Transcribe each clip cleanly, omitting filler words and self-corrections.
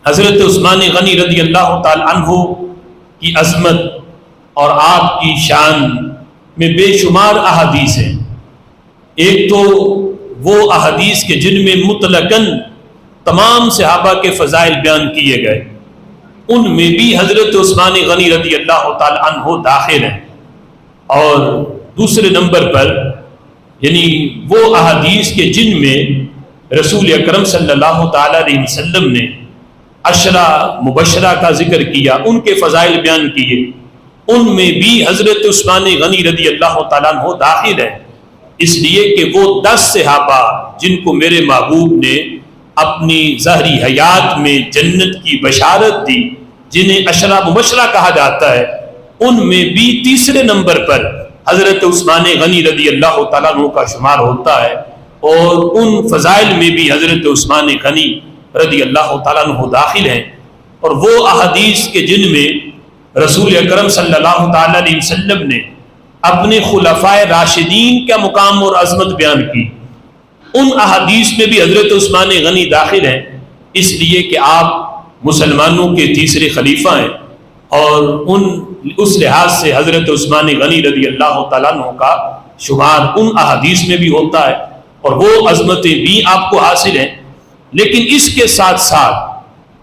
حضرت عثمان غنی رضی اللہ تعالی عنہ کی عظمت اور آپ کی شان میں بے شمار احادیث ہیں۔ ایک تو وہ احادیث کے جن میں مطلقاً تمام صحابہ کے فضائل بیان کیے گئے، ان میں بھی حضرت عثمان غنی رضی اللہ تعالی عنہ داخل ہیں۔ اور دوسرے نمبر پر یعنی وہ احادیث کے جن میں رسول اکرم صلی اللہ تعالی علیہ وسلم نے عشرہ مبشرہ کا ذکر کیا، ان کے فضائل بیان کیے، ان میں بھی حضرت عثمان غنی رضی اللہ تعالیٰ عنہ داخل ہے، اس لیے کہ وہ 10 صحابہ جن کو میرے محبوب نے اپنی ظاہری حیات میں جنت کی بشارت دی، جنہیں عشرہ مبشرہ کہا جاتا ہے، ان میں بھی تیسرے نمبر پر حضرت عثمان غنی رضی اللہ تعالیٰ عنہ کا شمار ہوتا ہے، اور ان فضائل میں بھی حضرت عثمان غنی رضی اللہ تعالیٰ عنہ داخل ہیں۔ اور وہ احادیث کے جن میں رسول اکرم صلی اللہ تعالیٰ علیہ وسلم نے اپنے خلفائے راشدین کا مقام اور عظمت بیان کی، ان احادیث میں بھی حضرت عثمان غنی داخل ہیں، اس لیے کہ آپ مسلمانوں کے تیسرے خلیفہ ہیں، اور اس لحاظ سے حضرت عثمان غنی رضی اللہ تعالیٰ عنہ کا شمار ان احادیث میں بھی ہوتا ہے، اور وہ عظمتیں بھی آپ کو حاصل ہیں۔ لیکن اس کے ساتھ ساتھ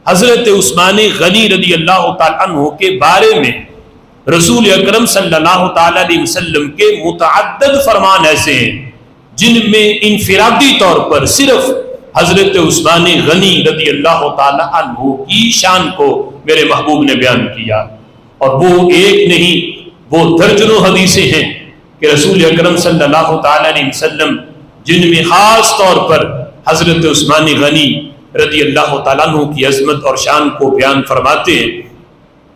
حضرت عثمان غنی رضی اللہ تعالیٰ عنہ کے بارے میں رسول اکرم صلی اللہ تعالیٰ علیہ وسلم کے متعدد فرمان ایسے ہیں جن میں انفرادی طور پر صرف حضرت عثمان غنی رضی اللہ تعالیٰ عنہ کی شان کو میرے محبوب نے بیان کیا، اور وہ ایک نہیں، وہ درجنوں حدیثیں ہیں کہ رسول اکرم صلی اللہ تعالیٰ علیہ وسلم جن میں خاص طور پر حضرت عثمان غنی رضی اللہ تعالیٰ عنہ کی عظمت اور شان کو بیان فرماتے ہیں۔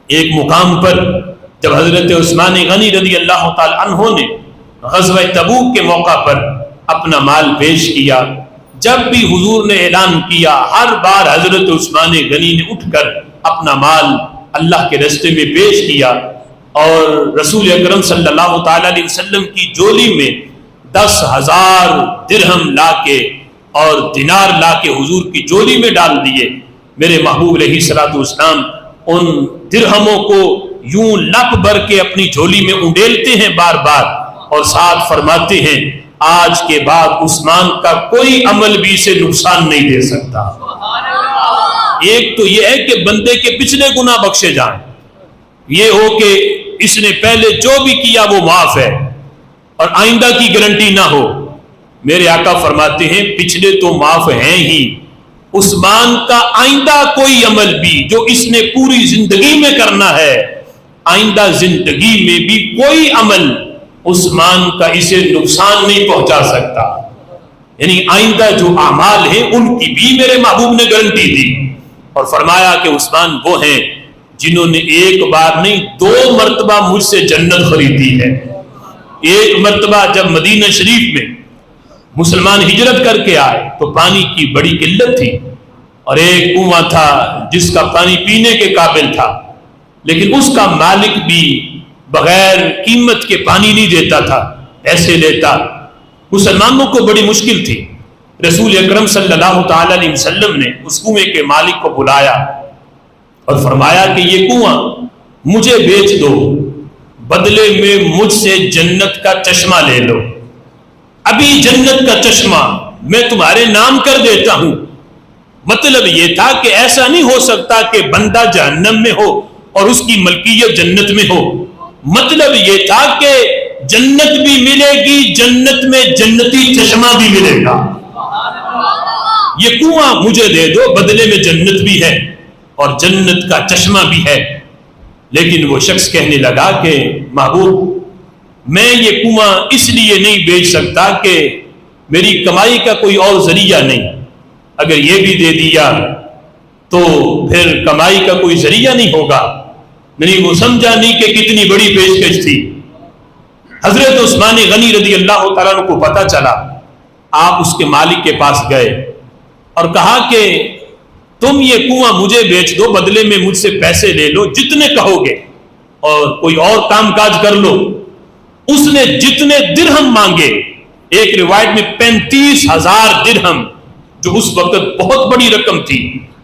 ایک مقام پر جب حضرت عثمان غنی رضی اللہ تعالیٰ عنہ نے غزوہ تبوک کے موقع پر اپنا مال پیش کیا، جب بھی حضور نے اعلان کیا، ہر بار حضرت عثمان غنی نے اٹھ کر اپنا مال اللہ کے راستے میں پیش کیا، اور رسول اکرم صلی اللہ تعالیٰ علیہ وسلم کی جولی میں 10,000 درہم لا کے اور دینار لا کے حضور کی جولی میں ڈال دیے۔ میرے محبوب علیہ الصلوۃ والسلام ان درہموں کو یوں لپ بھر کے اپنی جھولی میں انڈیلتے ہیں بار بار، اور ساتھ فرماتے ہیں آج کے بعد عثمان کا کوئی عمل بھی اسے نقصان نہیں دے سکتا۔ ایک تو یہ ہے کہ بندے کے پچھلے گناہ بخشے جائیں، یہ ہو کہ اس نے پہلے جو بھی کیا وہ معاف ہے، اور آئندہ کی گارنٹی نہ ہو۔ میرے آقا فرماتے ہیں پچھلے تو معاف ہیں ہی، عثمان کا آئندہ کوئی عمل بھی جو اس نے پوری زندگی میں کرنا ہے، آئندہ زندگی میں بھی کوئی عمل عثمان کا اسے نقصان نہیں پہنچا سکتا۔ یعنی آئندہ جو اعمال ہیں ان کی بھی میرے محبوب نے گارنٹی دی، اور فرمایا کہ عثمان وہ ہیں جنہوں نے ایک بار نہیں 2 مرتبہ مجھ سے جنت خریدی ہے۔ ایک مرتبہ جب مدینہ شریف میں مسلمان ہجرت کر کے آئے تو پانی کی بڑی قلت تھی، اور ایک کنواں تھا جس کا پانی پینے کے قابل تھا، لیکن اس کا مالک بھی بغیر قیمت کے پانی نہیں دیتا تھا، ایسے لیتا۔ مسلمانوں کو بڑی مشکل تھی، رسول اکرم صلی اللہ تعالی علیہ وسلم نے اس کنویں کے مالک کو بلایا اور فرمایا کہ یہ کنواں مجھے بیچ دو، بدلے میں مجھ سے جنت کا چشمہ لے لو، ابھی جنت کا چشمہ میں تمہارے نام کر دیتا ہوں۔ مطلب یہ تھا کہ ایسا نہیں ہو سکتا کہ بندہ جہنم میں ہو اور اس کی ملکیت جنت میں ہو، مطلب یہ تھا کہ جنت بھی ملے گی، جنت میں جنتی چشمہ بھی ملے گا، یہ کنواں مجھے دے دو، بدلے میں جنت بھی ہے اور جنت کا چشمہ بھی ہے۔ لیکن وہ شخص کہنے لگا کہ محبوب میں یہ کنواں اس لیے نہیں بیچ سکتا کہ میری کمائی کا کوئی اور ذریعہ نہیں، اگر یہ بھی دے دیا تو پھر کمائی کا کوئی ذریعہ نہیں ہوگا۔ نہیں، وہ سمجھا نہیں کہ کتنی بڑی پیشکش تھی۔ حضرت عثمان غنی رضی اللہ تعالیٰ عنہ کو پتہ چلا، آپ اس کے مالک کے پاس گئے اور کہا کہ تم یہ کنواں مجھے بیچ دو، بدلے میں مجھ سے پیسے لے لو جتنے کہو گے، اور کوئی اور کام کاج کر لو۔ اس نے جتنے درہم مانگے، ایک روایت میں 35,000 درہم، جو اس وقت بہت بڑی رقم تھی،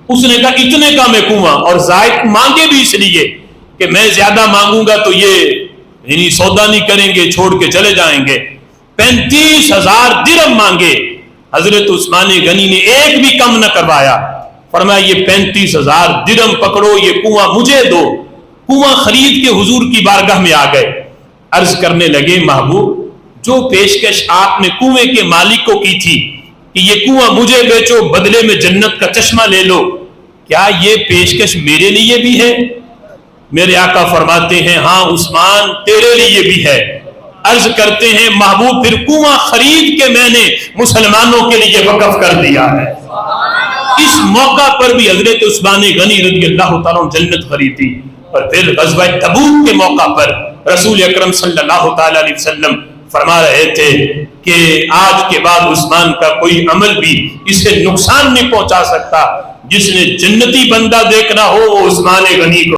اس نے کہا اتنے کا میں کنواں، اور زائد مانگے بھی اس لیے کہ میں زیادہ مانگوں گا تو یہ یعنی سودا نہیں کریں گے، چھوڑ کے چلے جائیں گے۔ 35,000 درہم مانگے، حضرت عثمان غنی نے ایک بھی کم نہ کروایا، فرمایا یہ 35,000 درہم پکڑو، یہ کنواں مجھے دو۔ کنواں خرید کے حضور کی بارگاہ میں آ گئے، عرض کرنے لگے محبوب جو پیشکش آپ نے کنویں کے مالک کو کی تھی کہ یہ کنواں مجھے بیچو بدلے میں جنت کا چشمہ لے لو، کیا یہ پیشکش میرے لیے بھی ہے؟ میرے آقا فرماتے ہیں ہاں عثمان تیرے لیے بھی ہے۔ عرض کرتے ہیں محبوب پھر کنواں خرید کے میں نے مسلمانوں کے لیے وقف کر دیا ہے۔ اس موقع پر بھی حضرت عثمان غنی رضی اللہ تعالیٰ عنہ جنت خریدی۔ اور پھر غزوہ تبوک کے موقع پر رسول اکرم صلی اللہ تعالیٰ علیہ وسلم فرما رہے تھے کہ آج کے بعد عثمان کا کوئی عمل بھی اسے نقصان نہیں پہنچا سکتا، جس نے جنتی بندہ دیکھنا ہو وہ عثمان غنی کو